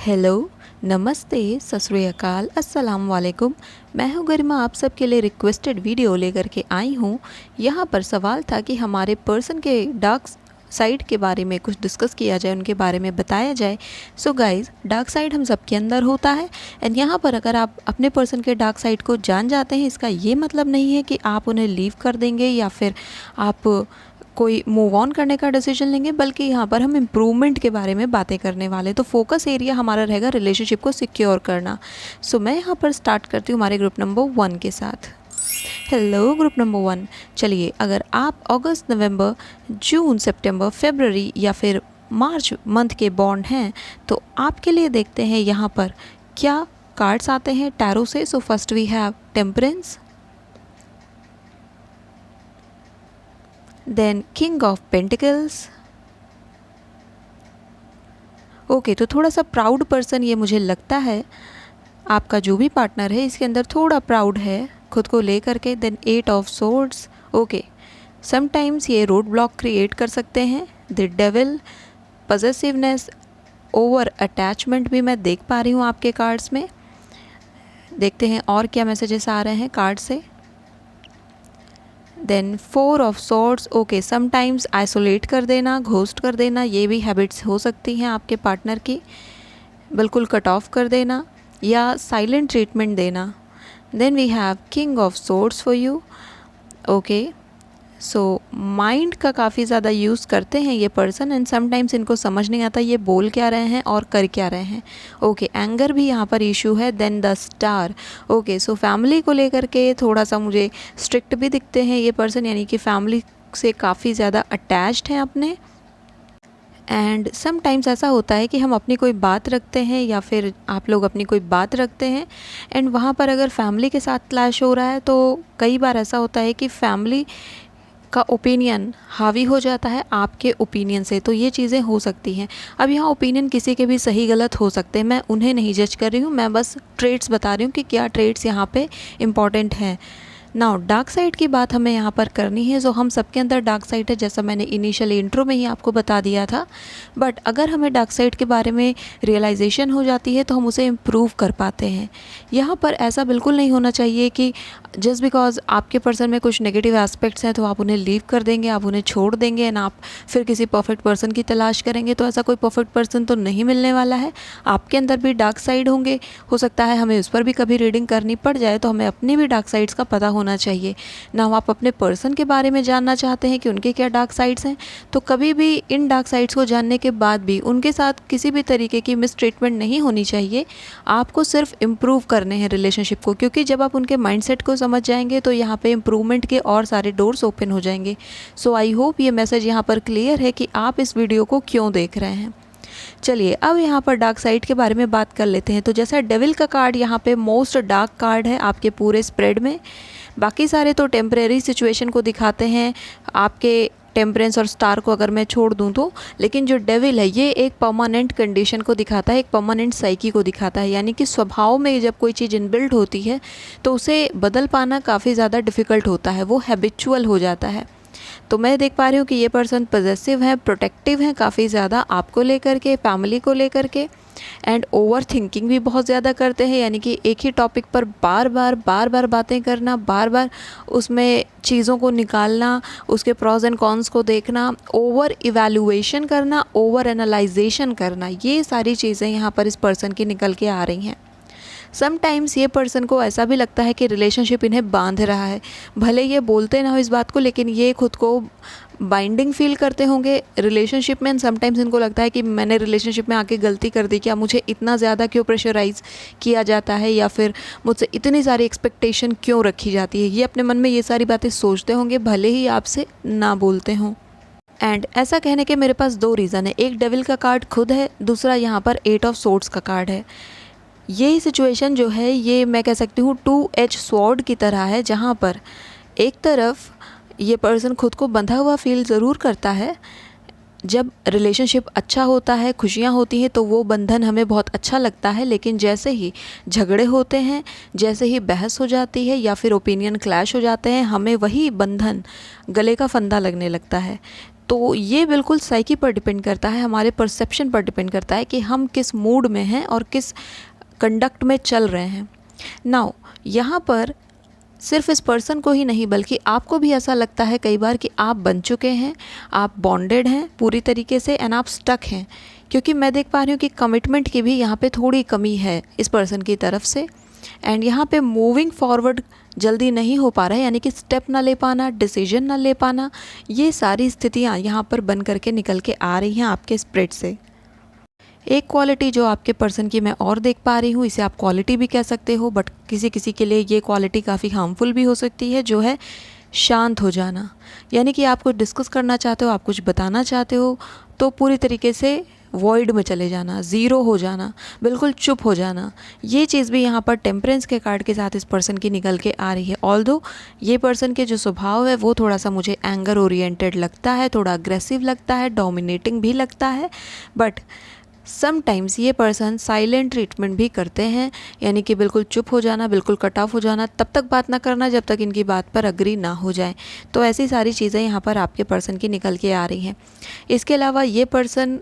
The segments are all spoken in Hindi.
हेलो, नमस्ते, सत श्री अकाल, अस्सलाम वालेकुम। मैं हूँ गरिमा, आप सबके लिए रिक्वेस्टेड वीडियो लेकर के आई हूँ। यहाँ पर सवाल था कि हमारे पर्सन के डार्क साइड के बारे में कुछ डिस्कस किया जाए, उनके बारे में बताया जाए। सो गाइज़, डार्क साइड हम सबके अंदर होता है एंड यहाँ पर अगर आप अपने पर्सन के डार्क साइड को जान जाते हैं, इसका ये मतलब नहीं है कि आप उन्हें लीव कर देंगे या फिर आप कोई मूव ऑन करने का डिसीजन लेंगे, बल्कि यहाँ पर हम इम्प्रूवमेंट के बारे में बातें करने वाले। तो फोकस एरिया हमारा रहेगा रिलेशनशिप को सिक्योर करना। सो मैं यहाँ पर स्टार्ट करती हूँ हमारे ग्रुप नंबर 1 के साथ। हेलो ग्रुप नंबर 1, चलिए अगर आप अगस्त, नवंबर, जून, सितंबर, फरवरी या फिर मार्च मंथ के बॉन्ड हैं तो आपके लिए देखते हैं यहाँ पर क्या कार्ड्स आते हैं टैरो से। So first we have temperance, then king of pentacles. Okay, तो थोड़ा सा प्राउड पर्सन ये मुझे लगता है, आपका जो भी पार्टनर है इसके अंदर थोड़ा प्राउड है खुद को लेकर के। Then 8 of swords. Okay, sometimes ये रोड ब्लॉक क्रिएट कर सकते हैं। The devil, possessiveness, over attachment भी मैं देख पा रही हूँ आपके कार्ड्स में। देखते हैं और क्या मैसेजेस आ रहे हैं कार्ड से। Then 4 of swords. Okay, sometimes isolate कर देना, घोस्ट कर देना, ये भी हैबिट्स हो सकती हैं आपके पार्टनर की। बिल्कुल कट ऑफ कर देना या साइलेंट ट्रीटमेंट देना। Then we have king of swords for you. Okay, so mind का काफ़ी ज़्यादा यूज़ करते हैं ये पर्सन एंड समटाइम्स इनको समझ नहीं आता ये बोल क्या रहे हैं और कर क्या रहे हैं। ओके, एंगर भी यहाँ पर इशू है। Then the star. Okay, so family को लेकर के थोड़ा सा मुझे स्ट्रिक्ट भी दिखते हैं ये पर्सन, यानी कि फैमिली से काफ़ी ज़्यादा अटैच्ड हैं अपने। एंड समटाइम्स ऐसा होता है कि हम अपनी कोई बात रखते हैं या फिर आप लोग अपनी कोई बात रखते हैं एंड वहाँ पर अगर फैमिली के साथ क्लैश हो रहा है तो कई बार ऐसा होता है कि फैमिली का ओपिनियन हावी हो जाता है आपके ओपिनियन से। तो ये चीज़ें हो सकती हैं। अब यहाँ ओपिनियन किसी के भी सही गलत हो सकते हैं, मैं उन्हें नहीं जज कर रही हूँ, मैं बस ट्रेड्स बता रही हूँ कि क्या ट्रेड्स यहाँ पे इम्पॉर्टेंट हैं। नाउ डार्क साइड की बात हमें यहाँ पर करनी है। जो हम सबके अंदर डार्क साइड है, जैसा मैंने इनिशियल इंट्रो में ही आपको बता दिया था। बट अगर हमें डार्क साइड के बारे में रियलाइजेशन हो जाती है तो हम उसे इम्प्रूव कर पाते हैं। यहाँ पर ऐसा बिल्कुल नहीं होना चाहिए कि जस्ट बिकॉज आपके पर्सन में कुछ नेगेटिव एस्पेक्ट्स हैं तो आप उन्हें लीव कर देंगे, आप उन्हें छोड़ देंगे एंड आप फिर किसी परफेक्ट पर्सन की तलाश करेंगे। तो ऐसा कोई परफेक्ट पर्सन तो नहीं मिलने वाला है। आपके अंदर भी डार्क साइड होंगे, हो सकता है हमें उस पर भी कभी रीडिंग करनी पड़ जाए, तो हमें अपनी भी डार्क साइड्स का पता होना चाहिए ना। आप अपने पर्सन के बारे में जानना चाहते हैं कि उनके क्या डार्क साइड्स हैं, तो कभी भी इन डार्क साइड्स को जानने के बाद भी उनके साथ किसी भी तरीके की मिसट्रीटमेंट नहीं होनी चाहिए। आपको सिर्फ इम्प्रूव करने हैं रिलेशनशिप को, क्योंकि जब आप उनके माइंडसेट को समझ जाएंगे तो यहाँ पे इम्प्रूवमेंट के और सारे डोर्स ओपन हो जाएंगे। सो आई होप ये मैसेज यहाँ पर क्लियर है कि आप इस वीडियो को क्यों देख रहे हैं। चलिए अब यहाँ पर डार्क साइड के बारे में बात कर लेते हैं। तो जैसा डेविल का कार्ड यहाँ पे मोस्ट डार्क कार्ड है आपके पूरे स्प्रेड में, बाकी सारे तो टेम्परेरी सिचुएशन को दिखाते हैं आपके टेम्परेंस और स्टार को अगर मैं छोड़ दूं तो। लेकिन जो डेविल है ये एक परमानेंट कंडीशन को दिखाता है, एक परमानेंट साइकी को दिखाता है, यानी कि स्वभाव में जब कोई चीज़ इनबिल्ट होती है तो उसे बदल पाना काफ़ी ज़्यादा डिफ़िकल्ट होता है, वो हैबिचुअल हो जाता है। तो मैं देख पा रही हूँ कि ये पर्सन पॉजेसिव है, प्रोटेक्टिव है काफ़ी ज़्यादा आपको लेकर के, फैमिली को लेकर के, एंड ओवर थिंकिंग भी बहुत ज़्यादा करते हैं, यानी कि एक ही टॉपिक पर बार बार बातें करना, बार बार उसमें चीज़ों को निकालना, उसके प्रॉज एंड कॉन्स को देखना, ओवर इवैल्यूएशन करना, ओवर एनालाइजेशन करना, ये सारी चीज़ें यहाँ पर इस पर्सन की निकल के आ रही हैं। समटाइम्स ये पर्सन को ऐसा भी लगता है कि रिलेशनशिप इन्हें बांध रहा है, भले ये बोलते ना हो इस बात को, लेकिन ये खुद को बाइंडिंग फील करते होंगे रिलेशनशिप में। एंड समटाइम्स इनको लगता है कि मैंने रिलेशनशिप में आके गलती कर दी क्या, मुझे इतना ज़्यादा क्यों प्रेशराइज़ किया जाता है या फिर मुझसे इतनी सारी एक्सपेक्टेशन क्यों रखी जाती है। ये अपने मन में ये सारी बातें सोचते होंगे, भले ही आपसे ना बोलते हों। एंड ऐसा कहने के मेरे पास 2 रीज़न है। एक डेविल का कार्ड खुद है, दूसरा यहाँ पर 8 ऑफ सोर्ड्स का कार्ड है। ये सिचुएशन जो है ये मैं कह सकती हूँ 2 एज स्वॉर्ड की तरह है, जहाँ पर एक तरफ ये पर्सन खुद को बंधा हुआ फील ज़रूर करता है। जब रिलेशनशिप अच्छा होता है, खुशियाँ होती हैं तो वो बंधन हमें बहुत अच्छा लगता है, लेकिन जैसे ही झगड़े होते हैं, जैसे ही बहस हो जाती है या फिर ओपिनियन क्लैश हो जाते हैं, हमें वही बंधन गले का फंदा लगने लगता है। तो ये बिल्कुल साइकी पर डिपेंड करता है, हमारे परसेप्शन पर डिपेंड करता है कि हम किस मूड में हैं और किस कंडक्ट में चल रहे हैं। नाउ यहाँ पर सिर्फ इस पर्सन को ही नहीं बल्कि आपको भी ऐसा लगता है कई बार कि आप बन चुके हैं, आप बॉन्डेड हैं पूरी तरीके से एंड आप स्टक हैं, क्योंकि मैं देख पा रही हूँ कि कमिटमेंट की भी यहाँ पे थोड़ी कमी है इस पर्सन की तरफ से। एंड यहाँ पे मूविंग फॉरवर्ड जल्दी नहीं हो पा रहा है, यानी कि स्टेप ना ले पाना, डिसीजन ना ले पाना, ये सारी स्थितियाँ यहाँ पर बन करके निकल के आ रही हैं आपके स्प्रिट से। एक क्वालिटी जो आपके पर्सन की मैं और देख पा रही हूँ, इसे आप क्वालिटी भी कह सकते हो, बट किसी किसी के लिए ये क्वालिटी काफ़ी हार्मफुल भी हो सकती है, जो है शांत हो जाना। यानी कि आप कुछ डिस्कस करना चाहते हो, आप कुछ बताना चाहते हो, तो पूरी तरीके से वॉइड में चले जाना, ज़ीरो हो जाना, बिल्कुल चुप हो जाना। ये चीज़ भी यहाँ पर टेम्परेंस के कार्ड के साथ इस पर्सन की निकल के आ रही है। ऑल्दो ये पर्सन के जो स्वभाव है वो थोड़ा सा मुझे एंगर ओरिएंटेड लगता है, थोड़ा अग्रेसिव लगता है, डोमिनेटिंग भी लगता है, बट समटाइम्स ये पर्सन साइलेंट ट्रीटमेंट भी करते हैं, यानी कि बिल्कुल चुप हो जाना, बिल्कुल कट ऑफ हो जाना, तब तक बात ना करना जब तक इनकी बात पर अग्री ना हो जाए। तो ऐसी सारी चीज़ें यहाँ पर आपके पर्सन की निकल के आ रही हैं। इसके अलावा ये पर्सन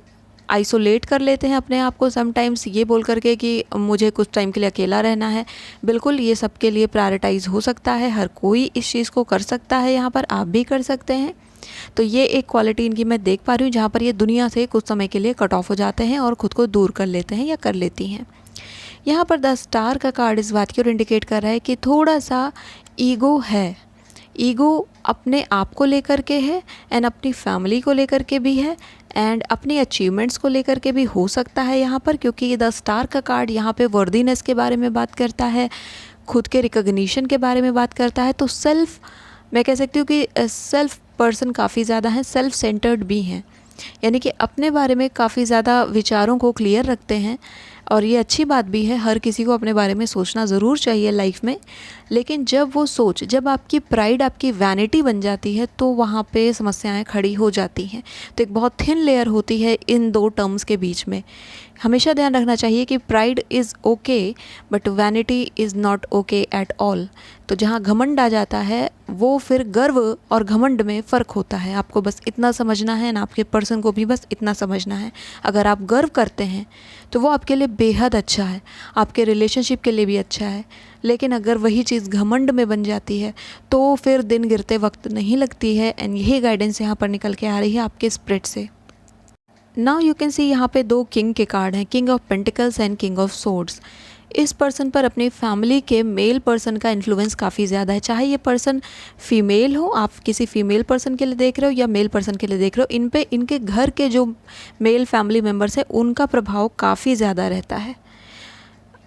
आइसोलेट कर लेते हैं अपने आप को समटाइम्स, ये बोल करके कि मुझे कुछ टाइम के लिए अकेला रहना है। बिल्कुल ये सबके लिए प्रायोरिटाइज़ हो सकता है, हर कोई इस चीज़ को कर सकता है, यहाँ पर आप भी कर सकते हैं। तो ये एक क्वालिटी इनकी मैं देख पा रही हूँ, जहाँ पर ये दुनिया से कुछ समय के लिए कट ऑफ हो जाते हैं और ख़ुद को दूर कर लेते हैं या कर लेती हैं। यहाँ पर द स्टार का कार्ड इस बात की ओर इंडिकेट कर रहा है कि थोड़ा सा ईगो है, ईगो अपने आप को लेकर के है एंड अपनी फैमिली को लेकर के भी है एंड अपनी अचीवमेंट्स को लेकर के भी हो सकता है यहाँ पर, क्योंकि ये द स्टार का कार्ड यहाँ पे वर्दीनेस के बारे में बात करता है, खुद के रिकॉग्निशन के बारे में बात करता है। तो सेल्फ, मैं कह सकती हूँ कि सेल्फ पर्सन काफ़ी ज़्यादा हैं, सेल्फ सेंटर्ड भी हैं, यानी कि अपने बारे में काफ़ी ज़्यादा विचारों को क्लियर रखते हैं। और ये अच्छी बात भी है, हर किसी को अपने बारे में सोचना ज़रूर चाहिए लाइफ में, लेकिन जब वो सोच, जब आपकी प्राइड आपकी वैनिटी बन जाती है तो वहाँ पे समस्याएं खड़ी हो जाती हैं। तो एक बहुत थिन लेयर होती है इन दो टर्म्स के बीच में। हमेशा ध्यान रखना चाहिए कि pride is okay but vanity is not okay at all. तो जहाँ घमंड आ जाता है वो फिर गर्व और घमंड में फ़र्क होता है, आपको बस इतना समझना है ना, आपके पर्सन को भी बस इतना समझना है। अगर आप गर्व करते हैं तो वो आपके लिए बेहद अच्छा है, आपके रिलेशनशिप के लिए भी अच्छा है, लेकिन अगर वही चीज़ घमंड में बन जाती है तो फिर दिन गिरते वक्त नहीं लगती है। एंड यही गाइडेंस यहाँ पर निकल के आ रही है आपके स्प्रिट से। नाउ यू कैन सी यहाँ पे दो किंग के कार्ड हैं, king of pentacles and king of swords. इस पर्सन पर अपनी फैमिली के मेल पर्सन का इन्फ्लुएंस काफ़ी ज़्यादा है, चाहे ये पर्सन फीमेल हो, आप किसी फीमेल पर्सन के लिए देख रहे हो या मेल पर्सन के लिए देख रहे हो, इन पे इनके घर के जो मेल फैमिली मेम्बर्स हैं उनका प्रभाव काफ़ी ज़्यादा रहता है।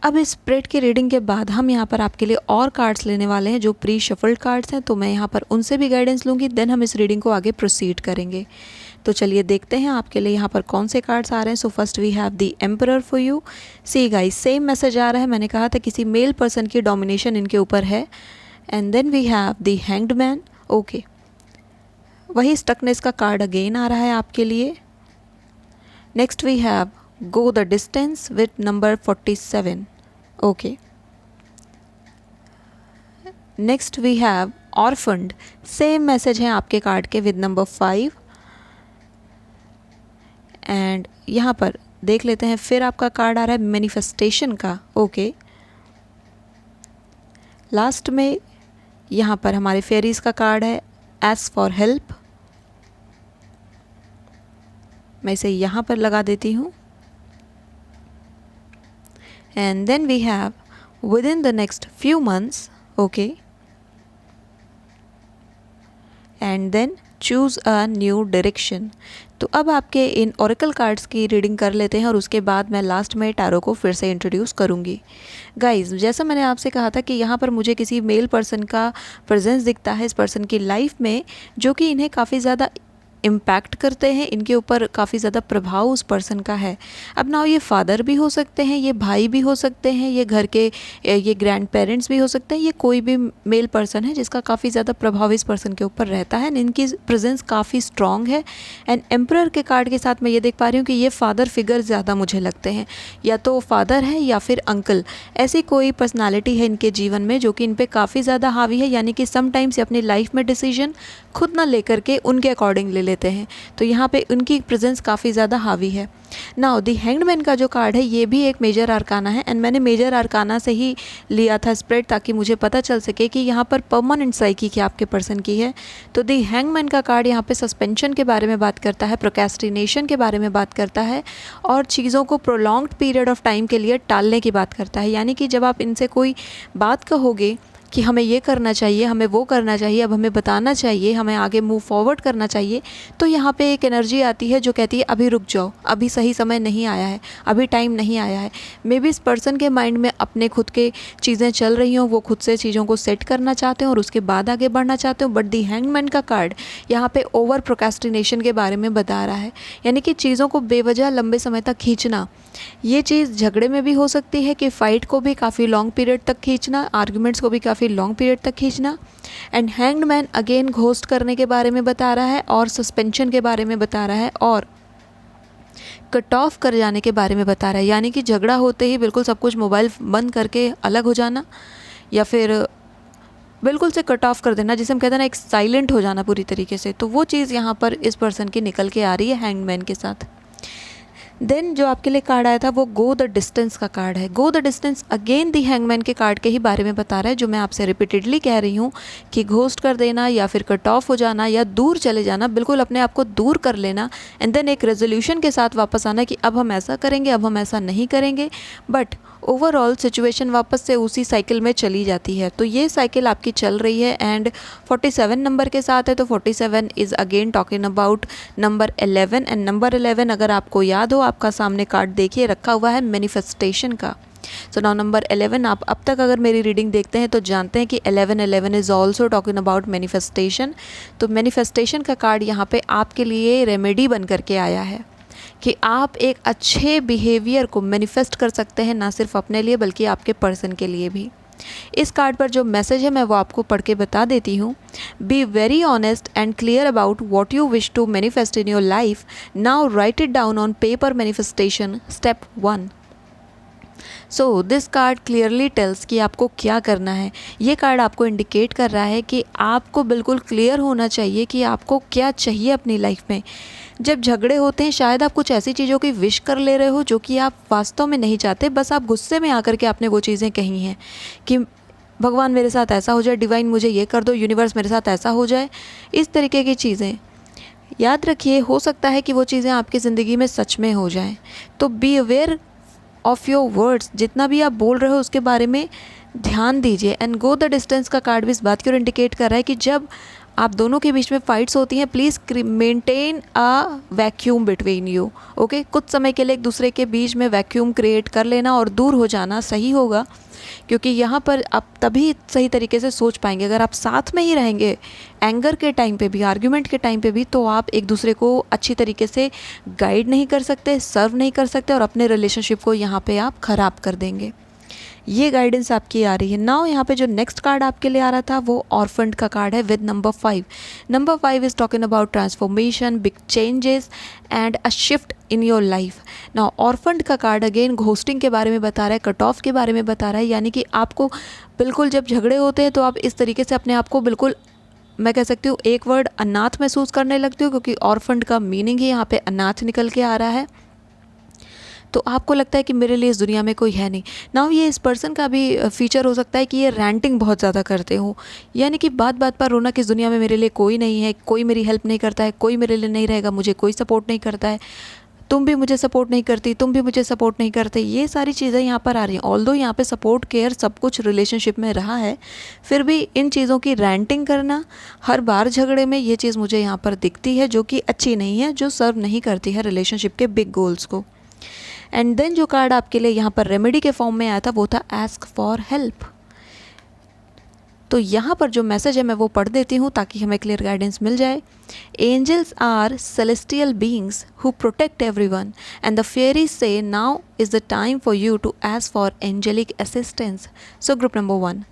अब इस स्प्रेड की रीडिंग के बाद हम यहाँ पर आपके लिए और कार्ड्स लेने वाले हैं जो प्री शफल्ड कार्ड्स हैं, तो मैं यहाँ पर उनसे भी गाइडेंस लूँगी, देन हम इस रीडिंग को आगे प्रोसीड करेंगे। तो चलिए देखते हैं आपके लिए यहाँ पर कौन से कार्ड्स आ रहे हैं। So first we have the emperor for you. See guys, same message आ रहा है, मैंने कहा था किसी मेल पर्सन की डोमिनेशन इनके ऊपर है। And then we have the hanged man. Okay, वही स्टकनेस का कार्ड अगेन आ रहा है आपके लिए। Next we have go the distance with number 47। Okay, next we have orphaned. Same message है आपके कार्ड के विद नंबर 5। एंड यहाँ पर देख लेते हैं, फिर आपका कार्ड आ रहा है मैनिफेस्टेशन का। ओके, लास्ट में यहाँ पर हमारे फेरीज का कार्ड है एस्क फॉर हेल्प। मैं इसे यहाँ पर लगा देती हूँ। And then we have within the next few months. Okay, and then choose a new direction. तो अब आपके इन ओरेकल कार्ड्स की रीडिंग कर लेते हैं और उसके बाद मैं लास्ट में टैरो को फिर से इंट्रोड्यूस करूँगी। गाइज़, जैसा मैंने आपसे कहा था कि यहाँ पर मुझे किसी मेल पर्सन का प्रेजेंस दिखता है इस पर्सन की लाइफ में, जो कि इन्हें काफ़ी ज़्यादा इम्पैक्ट करते हैं, इनके ऊपर काफ़ी ज़्यादा प्रभाव उस पर्सन का है। अब ना ये फादर भी हो सकते हैं, ये भाई भी हो सकते हैं, ये घर के ये ग्रैंड पेरेंट्स भी हो सकते हैं, ये कोई भी मेल पर्सन है जिसका काफ़ी ज़्यादा प्रभाव इस पर्सन के ऊपर रहता है। इनकी प्रेजेंस काफ़ी स्ट्रॉन्ग है। एंड एम्परर के कार्ड के साथ मैं ये देख पा रही हूँ कि ये फादर फिगर ज़्यादा मुझे लगते हैं, या तो फादर है या फिर अंकल, ऐसी कोई पर्सनालिटी है इनके जीवन में जो कि इन पर काफ़ी ज़्यादा हावी है। यानी कि समटाइम्स ये अपनी लाइफ में डिसीजन खुद ना लेकर के उनके अकॉर्डिंग ले लेते हैं, तो यहाँ पे उनकी प्रेजेंस काफ़ी ज़्यादा हावी है। नाउ दी हैंग्ड मैन का जो कार्ड है ये भी एक मेजर आर्काना है, एंड मैंने मेजर आर्काना से ही लिया था स्प्रेड, ताकि मुझे पता चल सके कि यहाँ पर परमानेंट साइकी क्या आपके पर्सन की है। तो दी हैंग्ड मैन का कार्ड यहाँ पे सस्पेंशन के बारे में बात करता है, प्रोक्रेस्टिनेशन के बारे में बात करता है, और चीज़ों को प्रोलॉन्ग्ड पीरियड ऑफ टाइम के लिए टालने की बात करता है। यानी कि जब आप इनसे कोई बात कहोगे कि हमें ये करना चाहिए, हमें वो करना चाहिए, अब हमें बताना चाहिए, हमें आगे मूव फॉरवर्ड करना चाहिए, तो यहाँ पे एक एनर्जी आती है जो कहती है अभी रुक जाओ, अभी सही समय नहीं आया है, अभी टाइम नहीं आया है। मे बी इस पर्सन के माइंड में अपने खुद के चीज़ें चल रही हों, वो खुद से चीज़ों को सेट करना चाहते हो और उसके बाद आगे बढ़ना चाहते हो। बट दी हैंगमैन का कार्ड यहाँ पे ओवर प्रोक्रेस्टिनेशन के बारे में बता रहा है, यानी कि चीज़ों को बेवजह लंबे समय तक खींचना। ये चीज़ झगड़े में भी हो सकती है कि फ़ाइट को भी काफ़ी लॉन्ग पीरियड तक खींचना, आर्ग्यूमेंट्स को भी काफ़ी लॉन्ग पीरियड तक खींचना। And hanged man again ghost करने के बारे में बता रहा है, और सस्पेंशन के बारे में बता रहा है, और कट ऑफ कर जाने के बारे में बता रहा है। यानी कि झगड़ा होते ही बिल्कुल सब कुछ मोबाइल बंद करके अलग हो जाना, या फिर बिल्कुल से कट ऑफ कर देना, जिसे हम कहते हैं ना एक साइलेंट हो जाना पूरी तरीके से। तो वो चीज़ यहाँ पर इस पर्सन की निकल के आ रही है हैंग्ड मैन के साथ। देन जो आपके लिए कार्ड आया था वो गो द डिस्टेंस का कार्ड है। गो the distance again the hangman के कार्ड के ही बारे में बता रहा है, जो मैं आपसे रिपीटेडली कह रही हूँ कि घोस्ट कर देना या फिर कट ऑफ हो जाना या दूर चले जाना, बिल्कुल अपने आप को दूर कर लेना, एंड देन एक रेजोल्यूशन के साथ वापस आना कि अब हम ऐसा करेंगे, अब हम ऐसा नहीं करेंगे। बट ओवरऑल सिचुएशन वापस से उसी साइकिल में चली जाती है। तो ये साइकिल आपकी चल रही है, एंड 47 नंबर के साथ है। तो 47 is again talking about number 11, and number 11 अगर आपको याद हो, आपका सामने कार्ड देखिए रखा हुआ है मैनिफेस्टेशन का। सो नाउ नंबर 11, आप अब तक अगर मेरी रीडिंग देखते हैं तो जानते हैं कि 11 is also talking about manifestation. तो मैनिफेस्टेशन का कार्ड यहाँ पे आपके लिए रेमेडी बन करके आया है कि आप एक अच्छे बिहेवियर को मैनिफेस्ट कर सकते हैं, ना सिर्फ अपने लिए बल्कि आपके पर्सन के लिए भी। इस कार्ड पर जो मैसेज है मैं वो आपको पढ़ के बता देती हूँ। Be very honest and clear about what you wish to manifest in your life. Now write it down on paper. Manifestation step 1। So this card clearly tells कि आपको क्या करना है। ये कार्ड आपको इंडिकेट कर रहा है कि आपको बिल्कुल क्लियर होना चाहिए कि आपको क्या चाहिए अपनी लाइफ में। जब झगड़े होते हैं शायद आप कुछ ऐसी चीज़ों की विश कर ले रहे हो जो कि आप वास्तव में नहीं चाहते, बस आप गुस्से में आकर के आपने वो चीज़ें कही हैं कि भगवान मेरे साथ ऐसा हो जाए, डिवाइन मुझे ये कर दो, यूनिवर्स मेरे साथ ऐसा हो जाए, इस तरीके की चीज़ें। याद रखिए, हो सकता है कि वो चीज़ें आपकी ज़िंदगी में सच में हो जाएं। तो be aware of your words, जितना भी आप बोल रहे हो उसके बारे में ध्यान दीजिए। एंड गो द डिस्टेंस का कार्ड भी इस बात की ओर इंडिकेट कर रहा है कि जब आप दोनों के बीच में फाइट्स होती हैं, please maintain a vacuum between you. Okay, कुछ समय के लिए एक दूसरे के बीच में वैक्यूम क्रिएट कर लेना और दूर हो जाना सही होगा, क्योंकि यहाँ पर आप तभी सही तरीके से सोच पाएंगे। अगर आप साथ में ही रहेंगे एंगर के टाइम पे भी, आर्ग्यूमेंट के टाइम पे भी, तो आप एक दूसरे को अच्छी तरीके से गाइड नहीं कर सकते, सर्व नहीं कर सकते, और अपने रिलेशनशिप को यहाँ पे आप ख़राब कर देंगे। ये गाइडेंस आपकी आ रही है। नाउ यहाँ पे जो नेक्स्ट कार्ड आपके लिए आ रहा था वो ऑर्फेंड का कार्ड है with number 5। Number 5 is talking about transformation, big changes and a shift in your life. Now orphaned का कार्ड अगेन घोस्टिंग के बारे में बता रहा है, कट ऑफ के बारे में बता रहा है। यानी कि आपको बिल्कुल जब झगड़े होते हैं तो आप इस तरीके से अपने आप को बिल्कुल, मैं कह सकती हूँ एक वर्ड, अनाथ महसूस करने लगती हूँ, क्योंकि ऑर्फेंड का मीनिंग ही यहाँ पे अनाथ निकल के आ रहा है। तो आपको लगता है कि मेरे लिए इस दुनिया में कोई है नहीं। नाउ ये इस पर्सन का भी फीचर हो सकता है कि ये रैंटिंग बहुत ज़्यादा करते हो, यानी कि बात बात पर रोना कि इस दुनिया में मेरे लिए कोई नहीं है, कोई मेरी हेल्प नहीं करता है, कोई मेरे लिए नहीं रहेगा, मुझे कोई सपोर्ट नहीं करता है, तुम भी मुझे सपोर्ट नहीं करती, तुम भी मुझे सपोर्ट नहीं करते। ये सारी चीज़ें यहाँ पर आ रही हैं। ऑल्दो यहाँ पे सपोर्ट, केयर सब कुछ रिलेशनशिप में रहा है, फिर भी इन चीज़ों की रैंटिंग करना हर बार झगड़े में, ये चीज़ मुझे यहाँ पर दिखती है, जो कि अच्छी नहीं है, जो सर्व नहीं करती है रिलेशनशिप के बिग गोल्स को। एंड देन जो कार्ड आपके लिए यहाँ पर रेमेडी के फॉर्म में आया था वो था आस्क फॉर हेल्प। तो यहाँ पर जो मैसेज है मैं वो पढ़ देती हूँ ताकि हमें क्लियर गाइडेंस मिल जाए। Angels are celestial beings who protect everyone and the fairies से now is the time for you to ask for angelic assistance. So group number 1,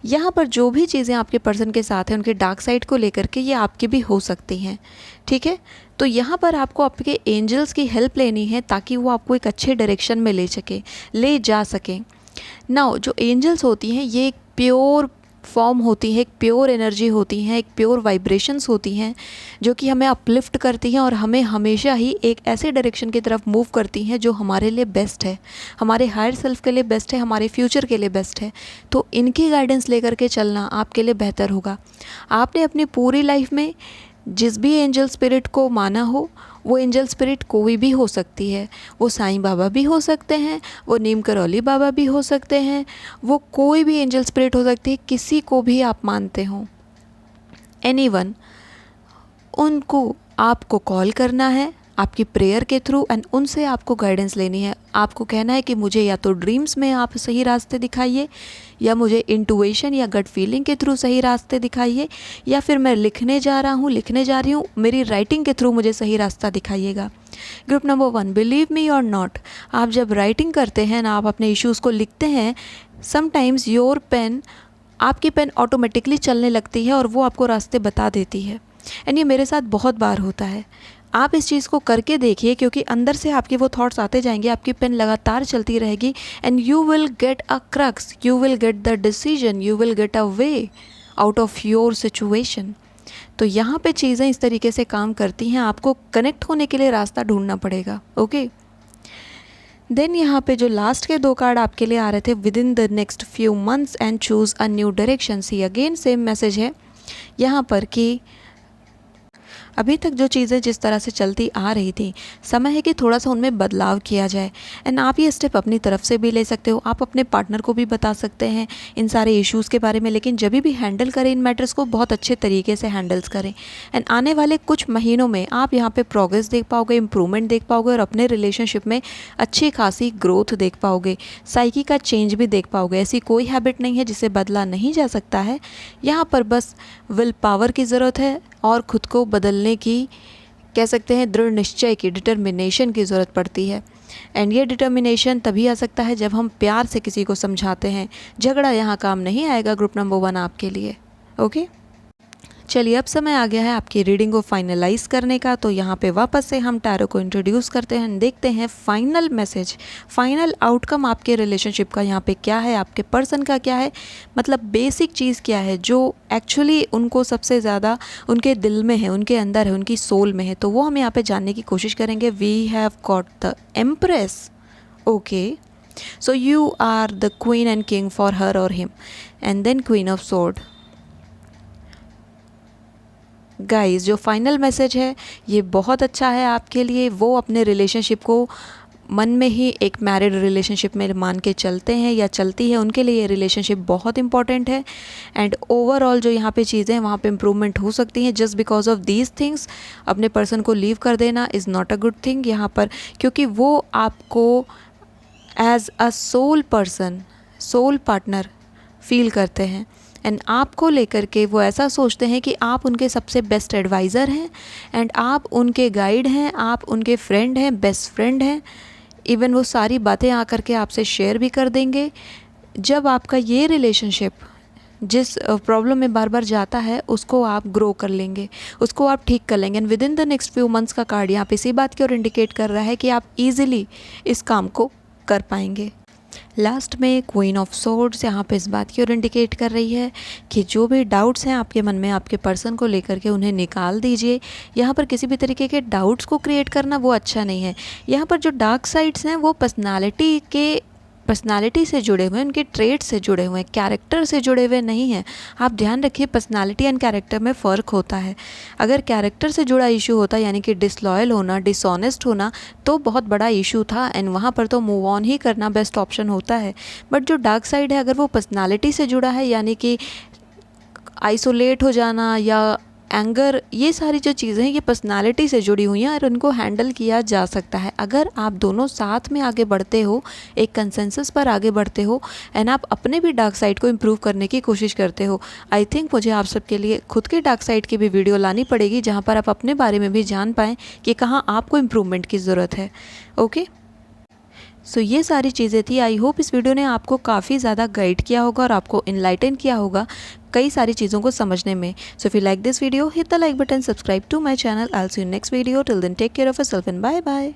यहाँ पर जो भी चीज़ें आपके पर्सन के साथ हैं उनके डार्क साइड को लेकर के ये आपकी भी हो सकती हैं, ठीक है। तो यहाँ पर आपको आपके एंजल्स की हेल्प लेनी है ताकि वो आपको एक अच्छे डायरेक्शन में ले जा सकें। नाउ जो एंजल्स होती हैं ये एक प्योर फॉर्म होती है, एक प्योर एनर्जी होती हैं, एक प्योर वाइब्रेशंस होती हैं जो कि हमें अपलिफ्ट करती हैं और हमें हमेशा ही एक ऐसे डायरेक्शन की तरफ मूव करती हैं जो हमारे लिए बेस्ट है, हमारे हायर सेल्फ के लिए बेस्ट है, हमारे फ्यूचर के लिए बेस्ट है। तो इनकी गाइडेंस लेकर के चलना आपके लिए बेहतर होगा। आपने अपनी पूरी लाइफ में जिस भी एंजल स्पिरिट को माना हो, वो एंजल स्पिरिट कोई भी हो सकती है, वो साईं बाबा भी हो सकते हैं, वो नीम करौली बाबा भी हो सकते हैं, वो कोई भी एंजल स्पिरिट हो सकती है, किसी को भी आप मानते हो, एनीवन, उनको आपको कॉल करना है आपकी प्रेयर के थ्रू एंड उनसे आपको गाइडेंस लेनी है। आपको कहना है कि मुझे या तो ड्रीम्स में आप सही रास्ते दिखाइए, या मुझे इंटुइशन या गट फीलिंग के थ्रू सही रास्ते दिखाइए, या फिर मैं लिखने जा रही हूँ, मेरी राइटिंग के थ्रू मुझे सही रास्ता दिखाइएगा। ग्रुप नंबर 1, बिलीव मी और नॉट, आप जब राइटिंग करते हैं ना, आप अपने इश्यूज़ को लिखते हैं, समटाइम्स योर पेन, आपकी पेन ऑटोमेटिकली चलने लगती है और वो आपको रास्ते बता देती है। एंड ये मेरे साथ बहुत बार होता है। आप इस चीज़ को करके देखिए, क्योंकि अंदर से आपके वो थॉट्स आते जाएंगे, आपकी पेन लगातार चलती रहेगी and you will get a crux, you will get the decision, you will get a way out of your situation. तो यहाँ पे चीज़ें इस तरीके से काम करती हैं, आपको कनेक्ट होने के लिए रास्ता ढूंढना पड़ेगा। ओके, देन यहाँ पे जो लास्ट के 2 कार्ड आपके लिए आ रहे थे, within the next few months and choose a new direction. See again same message है यहाँ पर कि अभी तक जो चीज़ें जिस तरह से चलती आ रही थी, समय है कि थोड़ा सा उनमें बदलाव किया जाए। एंड आप ये स्टेप अपनी तरफ से भी ले सकते हो, आप अपने पार्टनर को भी बता सकते हैं इन सारे इश्यूज़ के बारे में, लेकिन जब भी हैंडल करें इन मैटर्स को बहुत अच्छे तरीके से हैंडल्स करें। एंड आने वाले कुछ महीनों में आप यहाँ पे प्रोग्रेस देख पाओगे, इम्प्रूवमेंट देख पाओगे और अपने रिलेशनशिप में अच्छी खासी ग्रोथ देख पाओगे, साइकी का चेंज भी देख पाओगे। ऐसी कोई हैबिट नहीं है जिसे बदला नहीं जा सकता है, यहाँ पर बस विल पावर की ज़रूरत है और ख़ुद को बदलने की, कह सकते हैं दृढ़ निश्चय की, डिटर्मिनेशन की ज़रूरत पड़ती है। एंड ये डिटर्मिनेशन तभी आ सकता है जब हम प्यार से किसी को समझाते हैं। झगड़ा यहाँ काम नहीं आएगा ग्रुप नंबर 1 आपके लिए। ओके, चलिए अब समय आ गया है आपकी रीडिंग को फाइनलाइज करने का। तो यहाँ पे वापस से हम टैरो को इंट्रोड्यूस करते हैं, देखते हैं फाइनल मैसेज, फाइनल आउटकम आपके रिलेशनशिप का यहाँ पे क्या है, आपके पर्सन का क्या है, मतलब बेसिक चीज़ क्या है जो एक्चुअली उनको सबसे ज़्यादा उनके दिल में है, उनके अंदर है, उनकी सोल में है। तो वो हम यहाँ पे जानने की कोशिश करेंगे। We have got the empress. Okay, so you are the queen and king for her और him, and then queen of sword. Guys, जो फाइनल मैसेज है ये बहुत अच्छा है आपके लिए। वो अपने रिलेशनशिप को मन में ही एक मैरिड रिलेशनशिप में मान के चलते हैं या चलती है, उनके लिए ये रिलेशनशिप बहुत इंपॉर्टेंट है। एंड ओवरऑल जो यहाँ पे चीज़ें हैं वहाँ पे इम्प्रूवमेंट हो सकती हैं। Just because of these things अपने पर्सन को लीव कर देना is not a good thing यहाँ पर, क्योंकि वो आपको as a soul person, soul partner feel करते हैं एंड आपको लेकर के वो ऐसा सोचते हैं कि आप उनके सबसे बेस्ट एडवाइज़र हैं एंड आप उनके गाइड हैं, आप उनके फ्रेंड हैं, बेस्ट फ्रेंड हैं। इवन वो सारी बातें आकर के आपसे शेयर भी कर देंगे। जब आपका ये रिलेशनशिप जिस प्रॉब्लम में बार बार जाता है उसको आप ग्रो कर लेंगे, उसको आप ठीक कर लेंगे। And with in the next few months का कार्ड यहाँ पे इसी बात की ओर इंडिकेट कर रहा है कि आप ईजिली इस काम को कर पाएंगे। लास्ट में क्वीन ऑफ सोर्ड्स यहाँ पे इस बात की ओर इंडिकेट कर रही है कि जो भी डाउट्स हैं आपके मन में आपके पर्सन को लेकर के उन्हें निकाल दीजिए। यहाँ पर किसी भी तरीके के डाउट्स को क्रिएट करना वो अच्छा नहीं है। यहाँ पर जो डार्क साइड्स हैं वो पर्सनालिटी से जुड़े हुए हैं, उनके ट्रेड से जुड़े हुए हैं, कैरेक्टर से जुड़े हुए नहीं हैं। आप ध्यान रखिए, पर्सनालिटी एंड कैरेक्टर में फ़र्क होता है। अगर कैरेक्टर से जुड़ा इशू होता यानी कि डिसलॉयल होना, डिसऑनेस्ट होना, तो बहुत बड़ा इशू था एंड वहाँ पर तो मूव ऑन ही करना बेस्ट ऑप्शन होता है। बट जो डार्क साइड है अगर वो पर्सनालिटी से जुड़ा है, यानी कि आइसोलेट हो जाना या एंगर, ये सारी जो चीज़ें हैं ये पर्सनालिटी से जुड़ी हुई हैं और उनको हैंडल किया जा सकता है। अगर आप दोनों साथ में आगे बढ़ते हो, एक कंसेंसस पर आगे बढ़ते हो एंड आप अपने भी डार्क साइड को इम्प्रूव करने की कोशिश करते हो, आई थिंक मुझे आप सबके लिए खुद के डार्क साइड की भी वीडियो लानी पड़ेगी जहाँ पर आप अपने बारे में भी जान पाएँ कि कहाँ आपको इम्प्रूवमेंट की ज़रूरत है। ओके, सो ये सारी चीज़ें थी। आई होप इस वीडियो ने आपको काफ़ी ज़्यादा गाइड किया होगा और आपको इनलाइटन किया होगा कई सारी चीज़ों को समझने में। So if you like this video, hit the like button, subscribe to my channel. I will see you next video. Till then take care of yourself and bye bye.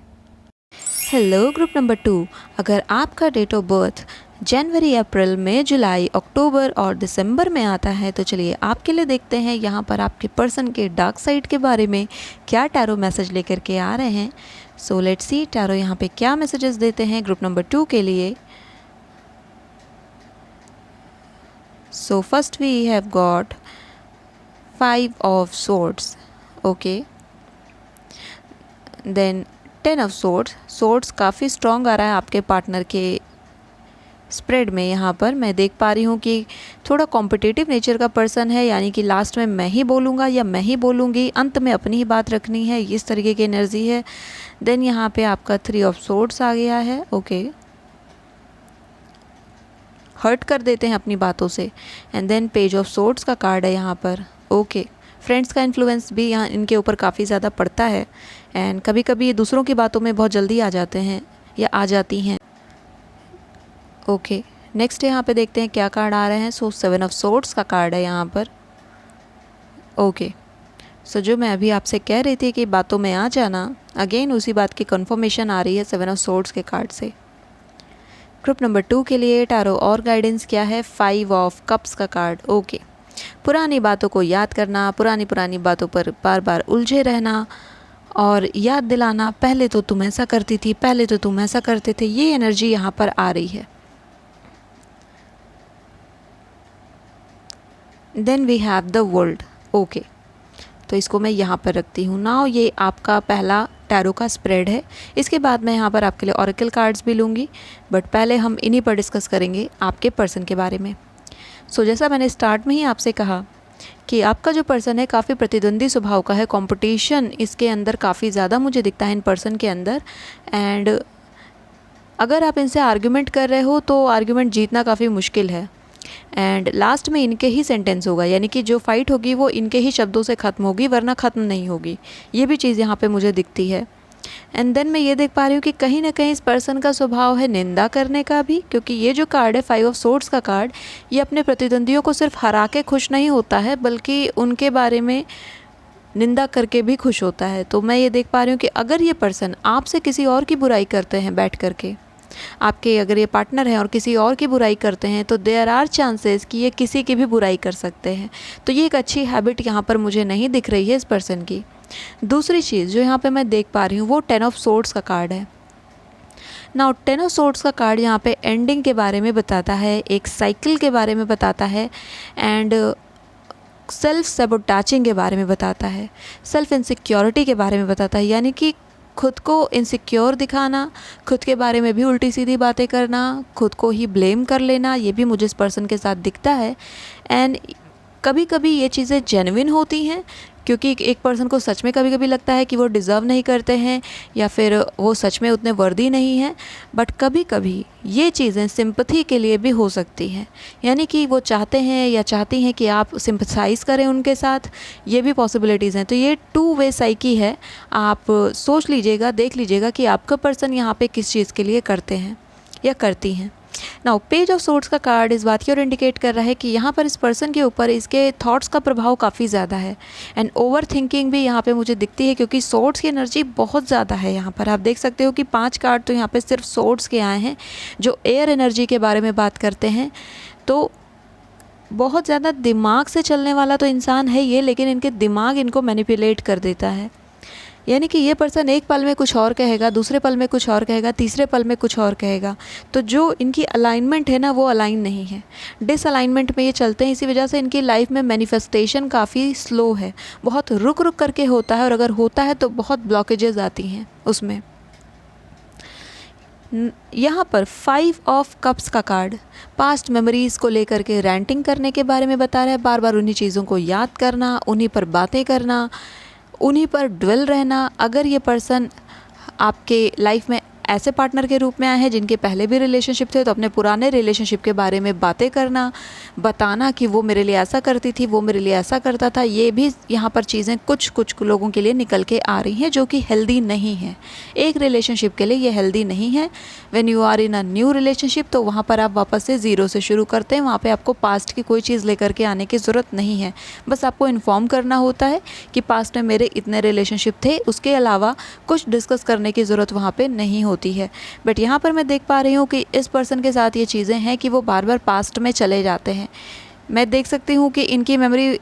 Hello group number 2, अगर आपका डेट ऑफ बर्थ जनवरी, अप्रैल, मई, जुलाई, अक्टूबर और दिसंबर में आता है। तो चलिए आपके लिए देखते हैं यहाँ पर आपके पर्सन के डार्क साइड के बारे में क्या टैरो मैसेज लेकर के आ रहे हैं। सो लेट्स सी टैरो यहाँ पे क्या मैसेजेस देते हैं ग्रुप नंबर 2 के लिए। So first we have got 5 of swords, okay, then 10 of swords. Swords काफ़ी स्ट्रॉन्ग आ रहा है आपके पार्टनर के स्प्रेड में। यहाँ पर मैं देख पा रही हूँ कि थोड़ा कॉम्पिटिटिव नेचर का पर्सन है, यानी कि लास्ट में मैं ही बोलूँगा या मैं ही बोलूँगी, अंत में अपनी ही बात रखनी है, इस तरीके की एनर्जी है। देन यहाँ पे आपका 3 ऑफ सोर्ड्स आ गया है, ओके, हर्ट कर देते हैं अपनी बातों से। And then page of swords का कार्ड है यहाँ पर, ओके। फ्रेंड्स का इन्फ्लुएंस भी यहाँ इनके ऊपर काफ़ी ज़्यादा पड़ता है एंड कभी कभी ये दूसरों की बातों में बहुत जल्दी आ जाते हैं या आ जाती हैं, ओके। नेक्स्ट यहाँ पे देखते हैं क्या कार्ड आ रहे हैं। सो 7 ऑफ सोर्ड्स का कार्ड है यहाँ पर, ओके। सो जो मैं अभी आपसे कह रही थी कि बातों में आ जाना, अगेन उसी बात की कंफर्मेशन आ रही है 7 ऑफ सोर्ड्स के कार्ड से। ग्रुप नंबर 2 के लिए टैरो और गाइडेंस क्या है? 5 ऑफ कप्स का कार्ड, ओके। पुरानी बातों को याद करना, पुरानी बातों पर बार बार उलझे रहना और याद दिलाना, पहले तो तुम ऐसा करती थी, पहले तो तुम ऐसा करते थे, ये एनर्जी यहाँ पर आ रही है। Then we have the world, okay. तो इसको मैं यहाँ पर रखती हूँ। नाउ ये आपका पहला टैरो का स्प्रेड है। इसके बाद मैं यहाँ पर आपके लिए ऑरेकल कार्ड्स भी लूँगी, बट पहले हम इन्हीं पर डिस्कस करेंगे आपके पर्सन के बारे में। सो जैसा मैंने स्टार्ट में ही आपसे कहा कि आपका जो पर्सन है काफ़ी प्रतिद्वंदी स्वभाव का है, कंपटीशन इसके अंदर काफ़ी ज़्यादा मुझे दिखता है इन पर्सन के अंदर। एंड अगर आप इनसे आर्ग्यूमेंट कर रहे हो तो आर्ग्यूमेंट जीतना काफ़ी मुश्किल है एंड लास्ट में इनके ही सेंटेंस होगा, यानी कि जो फाइट होगी वो इनके ही शब्दों से ख़त्म होगी, वरना ख़त्म नहीं होगी। ये भी चीज़ यहाँ पे मुझे दिखती है। एंड देन मैं ये देख पा रही हूँ कि कहीं ना कहीं इस पर्सन का स्वभाव है निंदा करने का भी, क्योंकि ये जो कार्ड है 5 ऑफ सोर्ड्स का कार्ड, ये अपने प्रतिद्वंदियों को सिर्फ हरा के खुश नहीं होता है बल्कि उनके बारे में निंदा करके भी खुश होता है। तो मैं ये देख पा रही हूँ कि अगर ये पर्सन आपसे किसी और की बुराई करते हैं बैठ करके, आपके अगर ये पार्टनर हैं और किसी और की बुराई करते हैं, तो देयर आर चांसेस कि ये किसी की भी बुराई कर सकते हैं। तो ये एक अच्छी हैबिट यहाँ पर मुझे नहीं दिख रही है इस पर्सन की। दूसरी चीज़ जो यहाँ पे मैं देख पा रही हूँ वो 10 ऑफ सोर्ड्स का कार्ड है। नाउ 10 ऑफ सोर्ड्स का कार्ड यहाँ पे एंडिंग के बारे में बताता है, एक साइकिल के बारे में बताता है एंड सेल्फ सबोटाचिंग के बारे में बताता है, सेल्फ इनसिक्योरिटी के बारे में बताता है, यानी कि खुद को इनसिक्योर दिखाना, खुद के बारे में भी उल्टी सीधी बातें करना, खुद को ही ब्लेम कर लेना, ये भी मुझे इस पर्सन के साथ दिखता है। एंड कभी कभी ये चीज़ें जेन्युइन होती हैं, क्योंकि एक पर्सन को सच में कभी कभी लगता है कि वो डिज़र्व नहीं करते हैं या फिर वो सच में उतने वर्दी नहीं हैं, बट कभी कभी ये चीज़ें सिंपैथी के लिए भी हो सकती हैं, यानी कि वो चाहते हैं या चाहती हैं कि आप सिंपथाइज़ करें उनके साथ, ये भी पॉसिबिलिटीज़ हैं। तो ये 2 वे साइकी है, आप सोच लीजिएगा, देख लीजिएगा कि आपका पर्सन यहाँ पे किस चीज़ के लिए करते हैं या करती हैं। नाउ पेज ऑफ सोर्ड्स का कार्ड इस बात की ओर इंडिकेट कर रहा है कि यहाँ पर इस पर्सन के ऊपर इसके थॉट्स का प्रभाव काफ़ी ज़्यादा है एंड ओवर थिंकिंग भी यहाँ पे मुझे दिखती है, क्योंकि सोर्ड्स की एनर्जी बहुत ज़्यादा है यहाँ पर। आप देख सकते हो कि 5 कार्ड तो यहाँ पे सिर्फ सोर्ड्स के आए हैं जो एयर एनर्जी के बारे में बात करते हैं। तो बहुत ज़्यादा दिमाग से चलने वाला तो इंसान है ये, लेकिन इनके दिमाग इनको मैनिपुलेट कर देता है, यानी कि ये पर्सन एक पल में कुछ और कहेगा, दूसरे पल में कुछ और कहेगा, तीसरे पल में कुछ और कहेगा। तो जो इनकी अलाइनमेंट है ना वो अलाइन नहीं है, डिसअलाइनमेंट में ये चलते हैं। इसी वजह से इनकी लाइफ में मैनिफेस्टेशन काफ़ी स्लो है, बहुत रुक रुक करके होता है और अगर होता है तो बहुत ब्लॉकेजेस आती हैं उसमें। यहाँ पर 5 ऑफ कप्स का कार्ड पास्ट मेमोरीज़ को लेकर के रैंटिंग करने के बारे में बता रहा है, बार बार उन्हीं चीज़ों को याद करना, उन्हीं पर बातें करना, उन्हीं पर ड्वेल रहना। अगर ये पर्सन आपके लाइफ में ऐसे पार्टनर के रूप में आए हैं जिनके पहले भी रिलेशनशिप थे, तो अपने पुराने रिलेशनशिप के बारे में बातें करना, बताना कि वो मेरे लिए ऐसा करती थी, वो मेरे लिए ऐसा करता था। ये भी यहाँ पर चीज़ें कुछ कुछ लोगों के लिए निकल के आ रही हैं जो कि हेल्दी नहीं है। एक रिलेशनशिप के लिए ये हेल्दी नहीं है। When you are in a new relationship तो वहाँ पर आप वापस से ज़ीरो से शुरू करते हैं, वहाँ पर आपको पास्ट की कोई चीज़ लेकर के आने की ज़रूरत नहीं है। बस आपको इन्फॉर्म करना होता है कि पास्ट में मेरे इतने रिलेशनशिप थे, उसके अलावा कुछ डिस्कस करने की ज़रूरत वहाँ पर नहीं होती होती है। बट यहाँ पर मैं देख पा रही हूँ कि इस पर्सन के साथ ये चीज़ें हैं कि वो बार बार पास्ट में चले जाते हैं। मैं देख सकती हूँ कि इनकी मेमोरी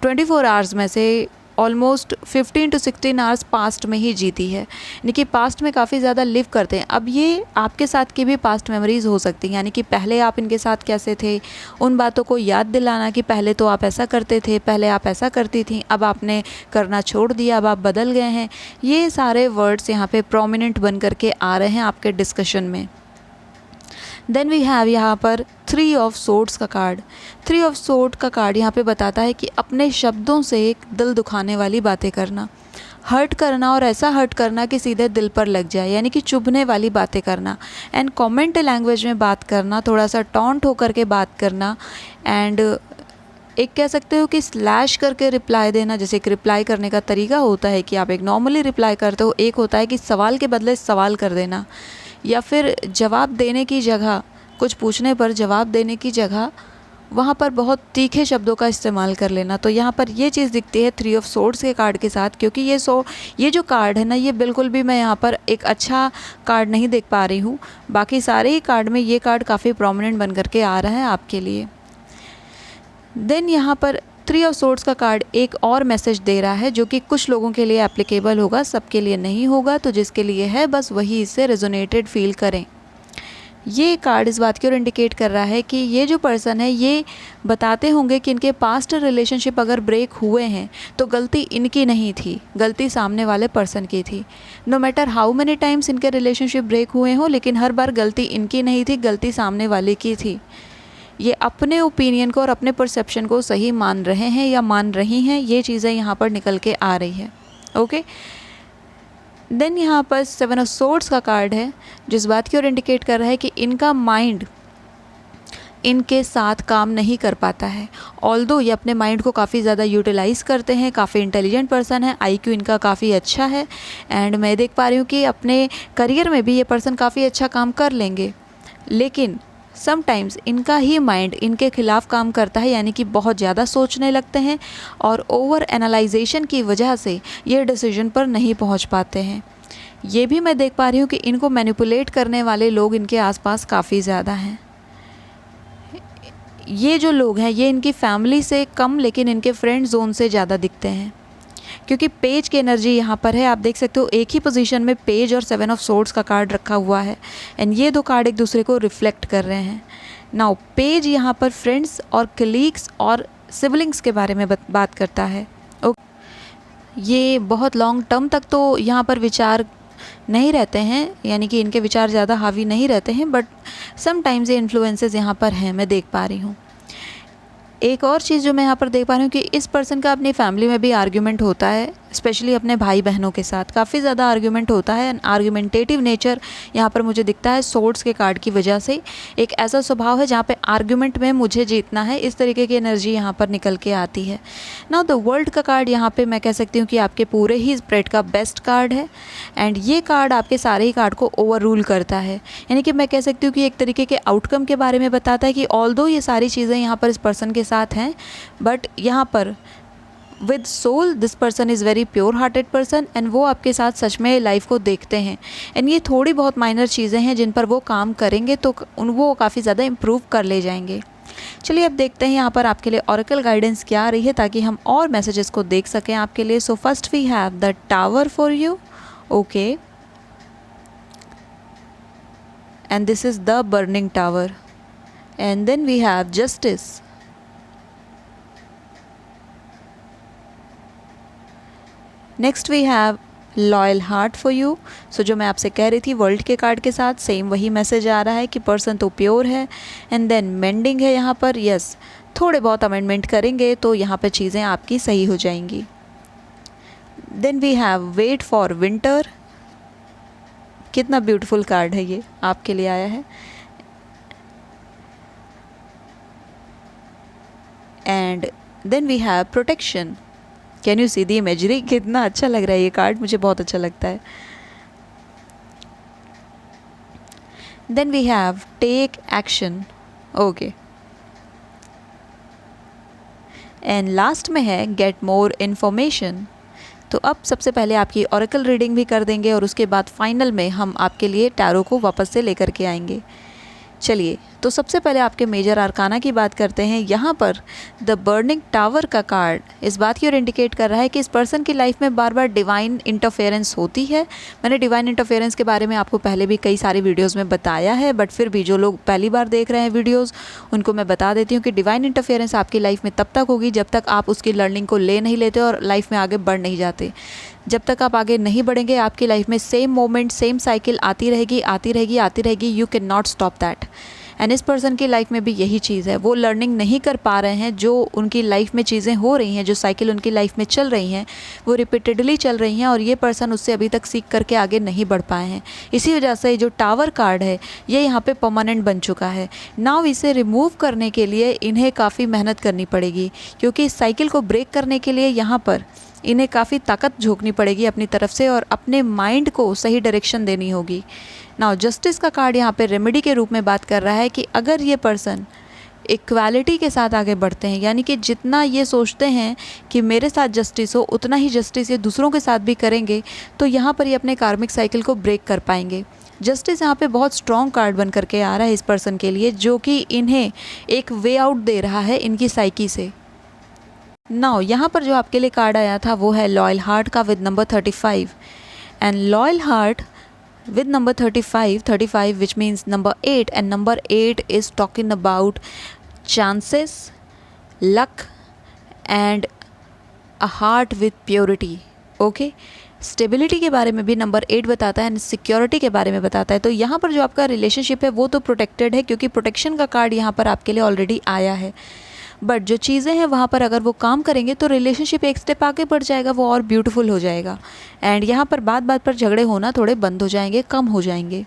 24 आवर्स में से ऑलमोस्ट 15 to 16 आवर्स पास्ट में ही जीती है, यानी कि पास्ट में काफ़ी ज़्यादा लिव करते हैं। अब ये आपके साथ की भी पास्ट मेमोरीज़ हो सकती हैं, यानी कि पहले आप इनके साथ कैसे थे, उन बातों को याद दिलाना कि पहले तो आप ऐसा करते थे, पहले आप ऐसा करती थी, अब आपने करना छोड़ दिया, अब आप बदल गए हैं। ये सारे वर्ड्स यहाँ पे प्रोमिनेंट बन करके आ रहे हैं आपके डिस्कशन में। देन वी हैव यहाँ पर 3 ऑफ सोर्ड्स का कार्ड। 3 ऑफ सोर्ड का कार्ड यहाँ पे बताता है कि अपने शब्दों से दिल दुखाने वाली बातें करना, हर्ट करना, और ऐसा हर्ट करना कि सीधे दिल पर लग जाए, यानी कि चुभने वाली बातें करना, एंड कमेंट लैंग्वेज में बात करना, थोड़ा सा टॉन्ट होकर के बात करना, एंड एक कह सकते हो कि स्लैश करके रिप्लाई देना। जैसे एक रिप्लाई करने का तरीका होता है कि आप एक नॉर्मली रिप्लाई करते हो, एक होता है कि सवाल के बदले सवाल कर देना, या फिर जवाब देने की जगह, कुछ पूछने पर जवाब देने की जगह वहाँ पर बहुत तीखे शब्दों का इस्तेमाल कर लेना। तो यहाँ पर ये चीज़ दिखती है 3 ऑफ सोर्ड्स के कार्ड के साथ, क्योंकि ये जो कार्ड है ना, ये बिल्कुल भी मैं यहाँ पर एक अच्छा कार्ड नहीं देख पा रही हूँ। बाकी सारे ही कार्ड में ये कार्ड काफ़ी प्रोमिनेंट बन करके आ रहा है आपके लिए। देन यहाँ पर 3 ऑफ सोर्ड्स का कार्ड एक और मैसेज दे रहा है, जो कि कुछ लोगों के लिए एप्लीकेबल होगा, सबके लिए नहीं होगा। तो जिसके लिए है बस वही इससे रेजोनेटेड फील करें। ये कार्ड इस बात की ओर इंडिकेट कर रहा है कि ये जो पर्सन है ये बताते होंगे कि इनके पास्ट रिलेशनशिप अगर ब्रेक हुए हैं तो गलती इनकी नहीं थी, गलती सामने वाले पर्सन की थी। No matter how many times इनके रिलेशनशिप ब्रेक हुए हों, लेकिन हर बार गलती इनकी नहीं थी, गलती सामने वाले की थी। ये अपने ओपिनियन को और अपने परसेप्शन को सही मान रहे हैं या मान रही हैं, ये चीज़ें यहाँ पर निकल के आ रही है। ओके, देन यहाँ पर 7 ऑफ सोर्ड्स का कार्ड है, जिस बात की ओर इंडिकेट कर रहा है कि इनका माइंड इनके साथ काम नहीं कर पाता है। ऑल्दो ये अपने माइंड को काफ़ी ज़्यादा यूटिलाइज़ करते हैं, काफ़ी इंटेलिजेंट पर्सन है, आईक्यू इनका काफ़ी अच्छा है, एंड मैं देख पा रही हूँ कि अपने करियर में भी ये पर्सन काफ़ी अच्छा काम कर लेंगे, लेकिन समटाइम्स इनका ही माइंड इनके खिलाफ काम करता है, यानी कि बहुत ज़्यादा सोचने लगते हैं और ओवर एनालाइजेशन की वजह से ये डिसीजन पर नहीं पहुंच पाते हैं। ये भी मैं देख पा रही हूँ कि इनको मैनिपुलेट करने वाले लोग इनके आसपास काफ़ी ज़्यादा हैं। ये जो लोग हैं ये इनकी फैमिली से कम लेकिन इनके फ्रेंड जोन से ज़्यादा दिखते हैं, क्योंकि पेज की एनर्जी यहाँ पर है। आप देख सकते हो एक ही पोजीशन में पेज और 7 ऑफ सोर्ड्स का कार्ड रखा हुआ है, एंड ये दो कार्ड एक दूसरे को रिफ्लेक्ट कर रहे हैं। नाउ पेज यहाँ पर फ्रेंड्स और कलीग्स और सिबलिंग्स के बारे में बात करता है। ये बहुत लॉन्ग टर्म तक तो यहाँ पर विचार नहीं रहते हैं, यानी कि इनके विचार ज़्यादा हावी नहीं रहते हैं, बट समटाइम्स ये इन्फ्लुएंसेस यहाँ पर हैं, मैं देख पा रही हूँ। एक और चीज़ जो मैं यहाँ पर देख पा रही हूँ कि इस पर्सन का अपनी फैमिली में भी आर्ग्यूमेंट होता है, स्पेशली अपने भाई बहनों के साथ काफ़ी ज़्यादा आर्ग्यूमेंट होता है। आर्ग्यूमेंटेटिव नेचर यहाँ पर मुझे दिखता है सोर्ड्स के कार्ड की वजह से। एक ऐसा स्वभाव है जहाँ पे आर्ग्यूमेंट में मुझे जीतना है, इस तरीके की एनर्जी यहाँ पर निकल के आती है। नाउ द वर्ल्ड का कार्ड यहाँ पे मैं कह सकती हूँ कि आपके पूरे ही स्प्रेड का बेस्ट कार्ड है, एंड ये कार्ड आपके सारे ही कार्ड को ओवर रूल करता है, यानी कि मैं कह सकती हूँ कि एक तरीके के आउटकम के बारे में बताता है कि ऑल्दो ये सारी चीज़ें यहाँ पर इस पर्सन के साथ हैं, बट यहाँ पर with soul this person is very pure hearted person, and वो आपके साथ सच में लाइफ को देखते हैं, एंड ये थोड़ी बहुत माइनर चीज़ें हैं जिन पर वो काम करेंगे तो वो काफ़ी ज़्यादा इम्प्रूव कर ले जाएंगे। चलिए अब देखते हैं यहाँ पर आपके लिए ऑरेकल गाइडेंस क्या आ रही है, ताकि हम और मैसेजेस को देख सकें आपके लिए। So first we have the tower for you, okay, and this is the burning tower, and then we have justice, next we have loyal heart for you. So जो मैं आपसे कह रही थी वर्ल्ड के कार्ड के साथ सेम वही मैसेज आ रहा है कि पर्सन तो प्योर है, एंड देन मेंडिंग है यहाँ पर, यस थोड़े बहुत अमेंडमेंट करेंगे तो यहाँ पर चीज़ें आपकी सही हो जाएंगी। Then we have wait for winter, कितना ब्यूटीफुल कार्ड है, ये आपके लिए आया है। And then we have protection, can you see the imagery, कितना अच्छा लग रहा है ये कार्ड, मुझे बहुत अच्छा लगता है। Then we have take action, okay, and last में है गेट मोर इन्फॉर्मेशन। तो अब सबसे पहले आपकी ऑरेकल रीडिंग भी कर देंगे और उसके बाद फाइनल में हम आपके लिए टैरो को वापस से लेकर के आएंगे। चलिए, तो सबसे पहले आपके मेजर आर्काना की बात करते हैं। यहाँ पर द बर्निंग टावर का कार्ड इस बात की ओर इंडिकेट कर रहा है कि इस पर्सन की लाइफ में बार बार डिवाइन इंटरफेरेंस होती है। मैंने डिवाइन इंटरफेरेंस के बारे में आपको पहले भी कई सारे वीडियोस में बताया है, बट फिर भी जो लोग पहली बार देख रहे हैं वीडियोस, उनको मैं बता देती हूँ कि डिवाइन इंटरफेरेंस आपकी लाइफ में तब तक होगी जब तक आप उसकी लर्निंग को ले नहीं लेते और लाइफ में आगे बढ़ नहीं जाते। जब तक आप आगे नहीं बढ़ेंगे, आपकी लाइफ में सेम मोमेंट, सेम साइकिल आती रहेगी, आती रहेगी, आती रहेगी। You can not stop that. And इस पर्सन की लाइफ में भी यही चीज़ है, वो लर्निंग नहीं कर पा रहे हैं। जो उनकी लाइफ में चीज़ें हो रही हैं, जो साइकिल उनकी लाइफ में चल रही हैं, वो रिपीटेडली चल रही हैं और ये पर्सन उससे अभी तक सीख करके आगे नहीं बढ़ पाए हैं। इसी वजह से जो टावर कार्ड है ये यहाँ पे परमानेंट बन चुका है। नाउ इसे रिमूव करने के लिए इन्हें काफ़ी मेहनत करनी पड़ेगी, क्योंकि इस साइकिल को ब्रेक करने के लिए यहाँ पर इन्हें काफ़ी ताकत झोंकनी पड़ेगी अपनी तरफ से और अपने माइंड को सही डायरेक्शन देनी होगी। नाउ जस्टिस का कार्ड यहाँ पे रेमेडी के रूप में बात कर रहा है कि अगर ये पर्सन इक्वालिटी के साथ आगे बढ़ते हैं, यानी कि जितना ये सोचते हैं कि मेरे साथ जस्टिस हो, उतना ही जस्टिस ये दूसरों के साथ भी करेंगे, तो यहाँ पर ये अपने कार्मिक साइकिल को ब्रेक कर पाएंगे। जस्टिस यहाँ पे बहुत स्ट्रॉन्ग कार्ड बन करके आ रहा है इस पर्सन के लिए, जो कि इन्हें एक वे आउट दे रहा है इनकी साइकी से। नाउ यहाँ पर जो आपके लिए कार्ड आया था वो है लॉयल हार्ट का with number 35। And loyal heart with number 35 which means number 8, and number 8 is talking about chances, luck and a heart with purity. Okay, stability के बारे में भी नंबर 8 बताता है एंड सिक्योरिटी के बारे में बताता है। तो यहाँ पर जो आपका रिलेशनशिप है वो तो प्रोटेक्टेड है, क्योंकि प्रोटेक्शन का कार्ड यहाँ पर आपके लिए ऑलरेडी आया है। बट जो चीज़ें हैं वहाँ पर अगर वो काम करेंगे तो रिलेशनशिप एक स्टेप आगे बढ़ जाएगा, वो और ब्यूटीफुल हो जाएगा। एंड यहाँ पर बात बात पर झगड़े होना थोड़े बंद हो जाएंगे, कम हो जाएंगे।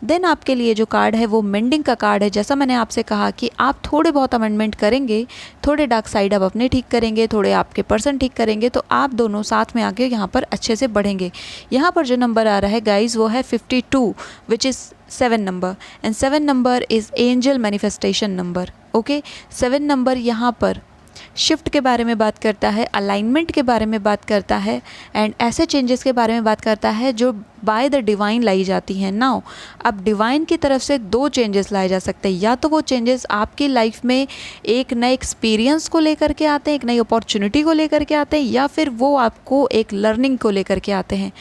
देन आपके लिए जो कार्ड है वो मेंडिंग का कार्ड है। जैसा मैंने आपसे कहा कि आप थोड़े बहुत अमेंडमेंट करेंगे, थोड़े डार्क साइड आप अपने ठीक करेंगे, थोड़े आपके पर्सन ठीक करेंगे, तो आप दोनों साथ में आके यहाँ पर अच्छे से बढ़ेंगे। यहाँ पर जो नंबर आ रहा है गाइज वो है 52 which is 7 number, and 7 number is angel manifestation number. Okay, 7 number यहाँ पर शिफ्ट के बारे में बात करता है, अलाइनमेंट के बारे में बात करता है एंड ऐसे चेंजेस के बारे में बात करता है जो बाय द डिवाइन लाई जाती हैं। नाउ अब डिवाइन की तरफ से 2 चेंजेस लाए जा सकते हैं। या तो वो चेंजेस आपकी लाइफ में एक नए एक्सपीरियंस को लेकर के आते हैं, एक नई अपॉर्चुनिटी को लेकर के आते हैं, या फिर वो आपको एक लर्निंग को लेकर के आते हैं।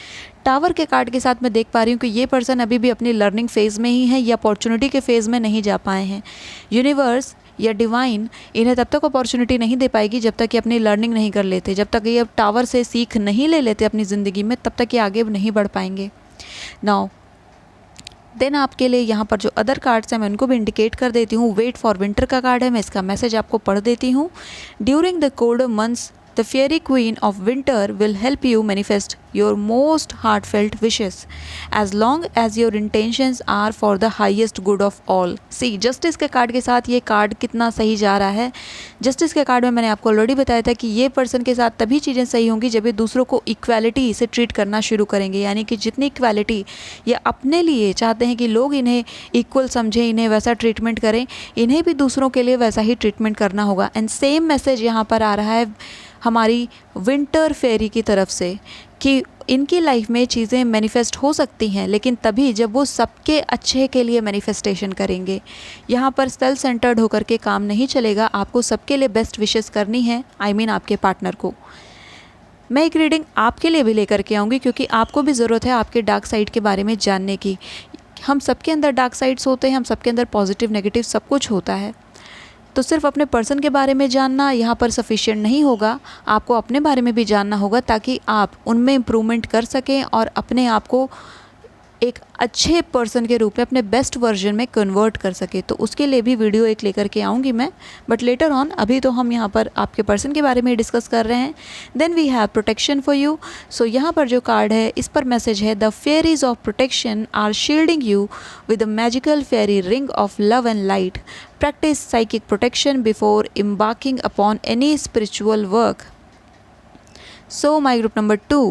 टावर के कार्ड के साथ मैं देख पा रही हूँ कि ये पर्सन अभी भी अपनी लर्निंग फेज़ में ही है, या अपॉर्चुनिटी के फेज़ में नहीं जा पाए हैं। यूनिवर्स या डिवाइन इन्हें तब तक अपॉर्चुनिटी नहीं दे पाएगी जब तक ये अपनी लर्निंग नहीं कर लेते, जब तक ये टावर से सीख नहीं ले लेते अपनी ज़िंदगी में, तब तक ये आगे नहीं बढ़ पाएंगे। नाउ देन आपके लिए यहाँ पर जो अदर कार्ड्स हैं मैं उनको भी इंडिकेट कर देती हूँ। वेट फॉर विंटर का कार्ड है, मैं इसका मैसेज आपको पढ़ देती हूँ। During the colder months the fairy queen of winter will help you manifest your most heartfelt wishes as long as your intentions are for the highest good of all. See, justice के कार्ड के साथ ये कार्ड कितना सही जा रहा है। जस्टिस के कार्ड में मैंने आपको ऑलरेडी बताया था कि ये पर्सन के साथ तभी चीज़ें सही होंगी जब ये दूसरों को इक्वालिटी से ट्रीट करना शुरू करेंगे, यानी कि जितनी इक्वालिटी ये अपने लिए चाहते हैं कि लोग इन्हें इक्वल समझें, इन्हें वैसा ट्रीटमेंट करें, इन्हें भी दूसरों के लिए वैसा ही ट्रीटमेंट करना होगा। एंड सेम मैसेज यहाँ पर आ रहा है हमारी विंटर फेरी की तरफ से कि इनकी लाइफ में चीज़ें मैनिफेस्ट हो सकती हैं, लेकिन तभी जब वो सबके अच्छे के लिए मैनिफेस्टेशन करेंगे। यहाँ पर सेल्फ सेंटर्ड होकर के काम नहीं चलेगा, आपको सबके लिए बेस्ट विशेस करनी है, I mean आपके पार्टनर को। मैं एक रीडिंग आपके लिए भी लेकर के आऊँगी, क्योंकि आपको भी ज़रूरत है आपके डार्क साइड के बारे में जानने की। हम सबके अंदर डार्क साइड्स होते हैं, हम सबके अंदर पॉजिटिव नेगेटिव सब कुछ होता है। तो सिर्फ अपने पर्सन के बारे में जानना यहाँ पर सफिशिएंट नहीं होगा, आपको अपने बारे में भी जानना होगा ताकि आप उनमें इम्प्रूवमेंट कर सकें और अपने आप को एक अच्छे पर्सन के रूप में अपने बेस्ट वर्जन में कन्वर्ट कर सके। तो उसके लिए भी वीडियो एक लेकर के आऊँगी मैं, बट लेटर ऑन। अभी तो हम यहाँ पर आपके पर्सन के बारे में डिस्कस कर रहे हैं। Then we have protection for you. So यहाँ पर जो कार्ड है इस पर मैसेज है, the fairies of protection are shielding you with a magical fairy ring of love and light. Practice psychic protection before embarking upon any spiritual work. So my group number 2,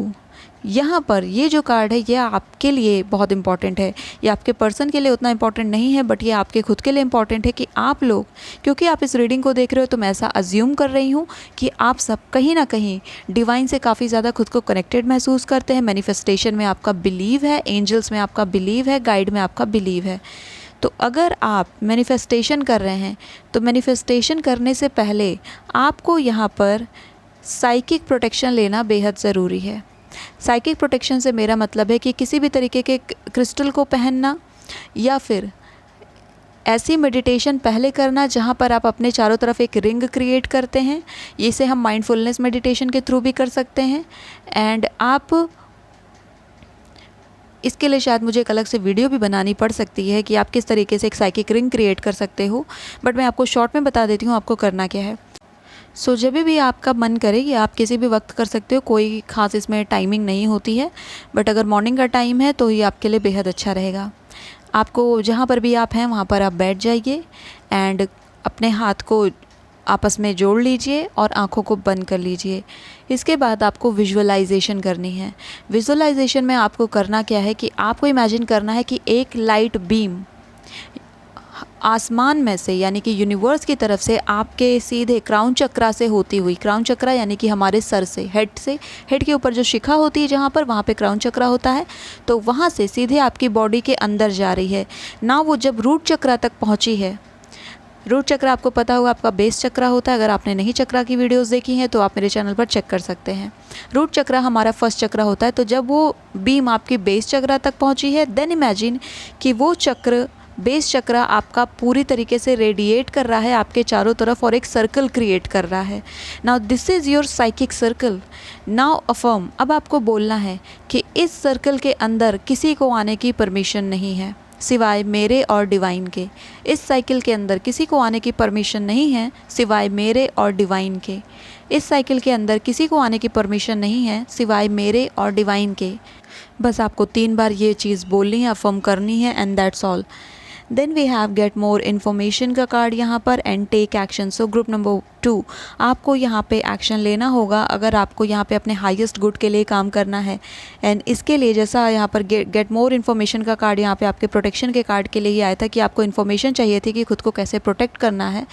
यहाँ पर ये जो कार्ड है ये आपके लिए बहुत इंपॉर्टेंट है, ये आपके पर्सन के लिए उतना इंपॉर्टेंट नहीं है, बट ये आपके खुद के लिए इंपॉर्टेंट है कि आप लोग, क्योंकि आप इस रीडिंग को देख रहे हो तो मैं ऐसा अज्यूम कर रही हूँ कि आप सब कहीं ना कहीं डिवाइन से काफ़ी ज़्यादा खुद को कनेक्टेड महसूस करते हैं। मैनिफेस्टेशन में आपका बिलीव है, एंजल्स में आपका बिलीव है, गाइड में आपका बिलीव है। तो अगर आप मैनिफेस्टेशन कर रहे हैं तो मैनिफेस्टेशन करने से पहले आपको यहाँ पर साइकिक प्रोटेक्शन लेना बेहद ज़रूरी है। साइकिक प्रोटेक्शन से मेरा मतलब है कि किसी भी तरीके के क्रिस्टल को पहनना या फिर ऐसी मेडिटेशन पहले करना जहाँ पर आप अपने चारों तरफ एक रिंग क्रिएट करते हैं। इसे हम माइंडफुलनेस मेडिटेशन के थ्रू भी कर सकते हैं। एंड आप इसके लिए शायद मुझे एक अलग से वीडियो भी बनानी पड़ सकती है कि आप किस तरीके से एक साइकिक रिंग क्रिएट कर सकते हो, बट मैं आपको शॉर्ट में बता देती हूँ आपको करना क्या है। सो जब भी आपका मन करे कि आप किसी भी वक्त कर सकते हो, कोई ख़ास इसमें टाइमिंग नहीं होती है, बट अगर मॉर्निंग का टाइम है तो ये आपके लिए बेहद अच्छा रहेगा। आपको जहाँ पर भी आप हैं वहाँ पर आप बैठ जाइए एंड अपने हाथ को आपस में जोड़ लीजिए और आँखों को बंद कर लीजिए। इसके बाद आपको विजुअलाइजेशन करनी है। विजुअलाइजेशन में आपको करना क्या है कि आपको इमेजिन करना है कि एक लाइट बीम आसमान में से, यानी कि यूनिवर्स की तरफ से आपके सीधे क्राउन चक्रा से होती हुई, क्राउन चक्रा यानी कि हमारे सर से, हेड के ऊपर जो शिखा होती है जहाँ पर, वहाँ पे क्राउन चक्रा होता है, तो वहाँ से सीधे आपकी बॉडी के अंदर जा रही है ना। वो जब रूट चक्रा तक पहुँची है, रूट चक्रा आपको पता होगा आपका बेस चक्रा होता है। अगर आपने नहीं चक्रा की वीडियोस देखी हैं तो आप मेरे चैनल पर चेक कर सकते हैं। रूट चक्रा हमारा फर्स्ट चक्रा होता है। तो जब वो बीम आपकी बेस चक्रा तक पहुंची है, देन इमेजिन कि वो चक्र, बेस चक्रा आपका पूरी तरीके से रेडिएट कर रहा है आपके चारों तरफ और एक सर्कल क्रिएट कर रहा है। Now this is your psychic circle. Now affirm, अब आपको बोलना है कि इस सर्कल के अंदर किसी को आने की परमिशन नहीं है सिवाय मेरे और डिवाइन के। इस साइकिल के अंदर किसी को आने की परमिशन नहीं है सिवाय मेरे और डिवाइन के। इस साइकिल के अंदर किसी को आने की परमिशन नहीं है सिवाय मेरे और डिवाइन के। बस आपको 3 बार ये चीज़ बोलनी है, अफर्म करनी है, and that's all. Then we have get more information का कार्ड यहाँ पर, and take action. So group number 2, आपको यहाँ पे एक्शन लेना होगा अगर आपको यहाँ पे अपने हाईएस्ट गुड के लिए काम करना है। एंड इसके लिए जैसा यहाँ पर गेट मोर इन्फॉर्मेशन का कार्ड यहाँ पे आपके प्रोटेक्शन के कार्ड के लिए ही आया था कि आपको इन्फॉर्मेशन चाहिए थी कि खुद को कैसे प्रोटेक्ट करना है,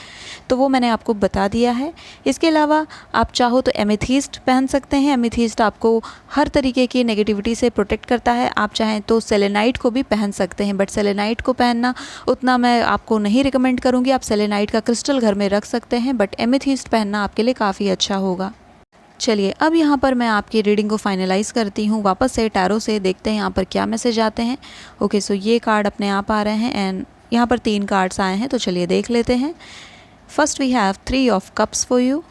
तो वो मैंने आपको बता दिया है। इसके अलावा आप चाहो तो एमेथीस्ट पहन सकते हैं। एमेथीस्ट आपको हर तरीके की नेगेटिविटी से प्रोटेक्ट करता है। आप चाहें तो सेलेनाइट को भी पहन सकते हैं, बट सेलेनाइट को पहनना उतना मैं आपको नहीं रिकमेंड करूँगी। आप सेलेनाइट का क्रिस्टल घर में रख सकते हैं, बट एमेथीस्ट पहनना आपके लिए काफ़ी अच्छा होगा। चलिए अब यहाँ पर मैं आपकी रीडिंग को फाइनलाइज़ करती हूँ। वापस से टैरो से देखते हैं यहाँ पर क्या मैसेज आते हैं। ओके, सो ये कार्ड अपने आप आ रहे हैं एंड यहाँ पर 3 कार्ड्स आए हैं, तो चलिए देख लेते हैं। First we have 3 of cups for you.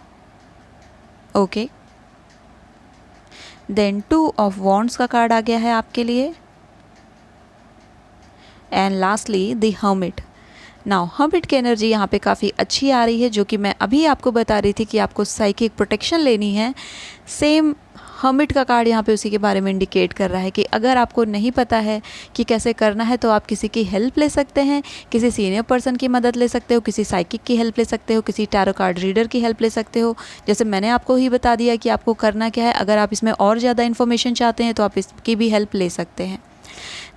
Okay, then 2 of wands का कार्ड आ गया है आपके लिए, and lastly the hermit. Now hermit की एनर्जी यहाँ पे काफ़ी अच्छी आ रही है, जो कि मैं अभी आपको बता रही थी कि आपको साइकिक प्रोटेक्शन लेनी है। सेम हर्मिट का कार्ड यहाँ पे उसी के बारे में इंडिकेट कर रहा है कि अगर आपको नहीं पता है कि कैसे करना है तो आप किसी की हेल्प ले सकते हैं, किसी सीनियर पर्सन की मदद ले सकते हो, किसी साइकिक की हेल्प ले सकते हो, किसी टैरो कार्ड रीडर की हेल्प ले सकते हो। जैसे मैंने आपको ही बता दिया कि आपको करना क्या है। अगर आप इसमें और ज़्यादा इन्फॉर्मेशन चाहते हैं तो आप इसकी भी हेल्प ले सकते हैं।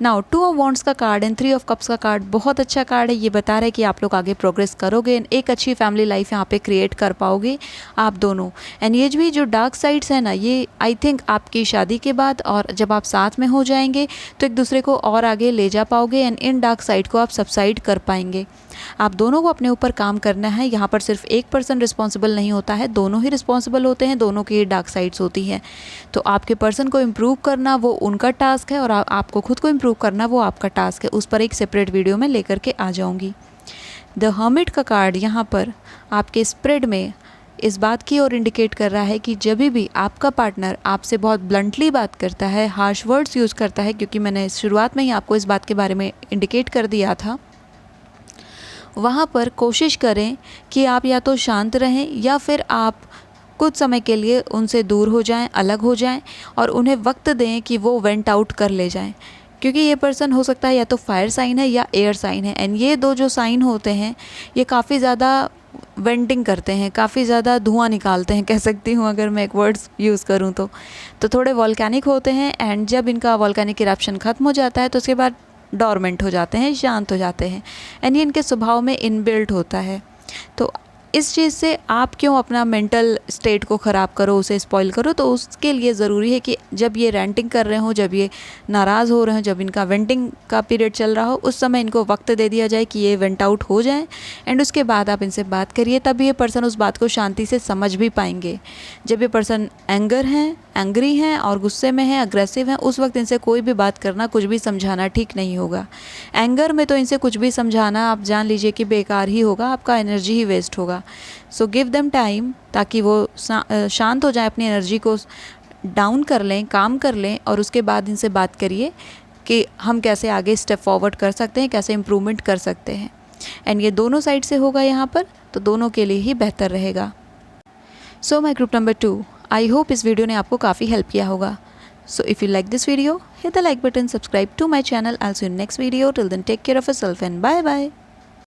नाउ 2 ऑफ वॉन्ड्स का कार्ड एंड 3 ऑफ कप्स का कार्ड बहुत अच्छा कार्ड है। ये बता रहा है कि आप लोग आगे प्रोग्रेस करोगे, एक अच्छी फैमिली लाइफ यहाँ पे क्रिएट कर पाओगे आप दोनों। एंड ये भी जो डार्क साइड्स है ना, ये आई थिंक आपकी शादी के बाद और जब आप साथ में हो जाएंगे तो एक दूसरे को और आगे ले जा पाओगे एंड इन डार्क साइड को आप सबसाइड कर पाएंगे। आप दोनों को अपने ऊपर काम करना है। यहाँ पर सिर्फ एक पर्सन रिस्पॉन्सिबल नहीं होता है, दोनों ही रिस्पॉन्सिबल होते हैं, दोनों की डार्क साइड्स होती हैं। तो आपके पर्सन को इम्प्रूव करना वो उनका टास्क है और आपको खुद को इम्प्रूव करना वो आपका टास्क है। उस पर एक सेपरेट वीडियो में लेकर के आ जाऊँगी। द हर्मिट का कार्ड यहाँ पर आपके स्प्रेड में इस बात की ओर इंडिकेट कर रहा है कि जब भी आपका पार्टनर आपसे बहुत ब्लंटली बात करता है, हार्श वर्ड्स यूज़ करता है, क्योंकि मैंने शुरुआत में ही आपको इस बात के बारे में इंडिकेट कर दिया था, वहाँ पर कोशिश करें कि आप या तो शांत रहें या फिर आप कुछ समय के लिए उनसे दूर हो जाएं, अलग हो जाएं और उन्हें वक्त दें कि वो वेंट आउट कर ले जाएं। क्योंकि ये पर्सन हो सकता है या तो फायर साइन है या एयर साइन है, एंड ये 2 जो साइन होते हैं ये काफ़ी ज़्यादा वेंटिंग करते हैं, काफ़ी ज़्यादा धुआं निकालते हैं, कह सकती हूँ अगर मैं एक वर्ड्स यूज़ करूँ तो थोड़े वॉल्केनिक होते हैं। एंड जब इनका वॉल्केनिक इरप्शन ख़त्म हो जाता है तो उसके बाद डॉर्मेंट हो जाते हैं, शांत हो जाते हैं। एंड ये इनके स्वभाव में इनबिल्ट होता है। तो इस चीज़ से आप क्यों अपना मेंटल स्टेट को ख़राब करो, उसे स्पॉइल करो। तो उसके लिए ज़रूरी है कि जब ये रेंटिंग कर रहे हों, जब ये नाराज़ हो रहे हों, जब इनका वेंटिंग का पीरियड चल रहा हो, उस समय इनको वक्त दे दिया जाए कि ये वेंट आउट हो जाए। एंड उसके बाद आप इनसे बात करिए, तब ये पर्सन उस बात को शांति से समझ भी पाएंगे। जब ये पर्सन एंग्री हैं और गुस्से में हैं, अग्रेसिव हैं, उस वक्त इनसे कोई भी बात करना, कुछ भी समझाना ठीक नहीं होगा। एंगर में तो इनसे कुछ भी समझाना आप जान लीजिए कि बेकार ही होगा, आपका एनर्जी ही वेस्ट होगा। सो गिव देम टाइम, ताकि वो शांत हो जाए, अपनी एनर्जी को डाउन कर लें, काम कर लें, और उसके बाद इनसे बात करिए कि हम कैसे आगे स्टेप फॉरवर्ड कर सकते हैं, कैसे इम्प्रूवमेंट कर सकते हैं। एंड ये दोनों साइड से होगा यहाँ पर, तो दोनों के लिए ही बेहतर रहेगा। So my group number 2, I hope इस वीडियो ने आपको काफ़ी हेल्प किया होगा। So if you like this video, hit the like button, subscribe to my channel. I'll see you in next video. Till then, take care of yourself and bye bye.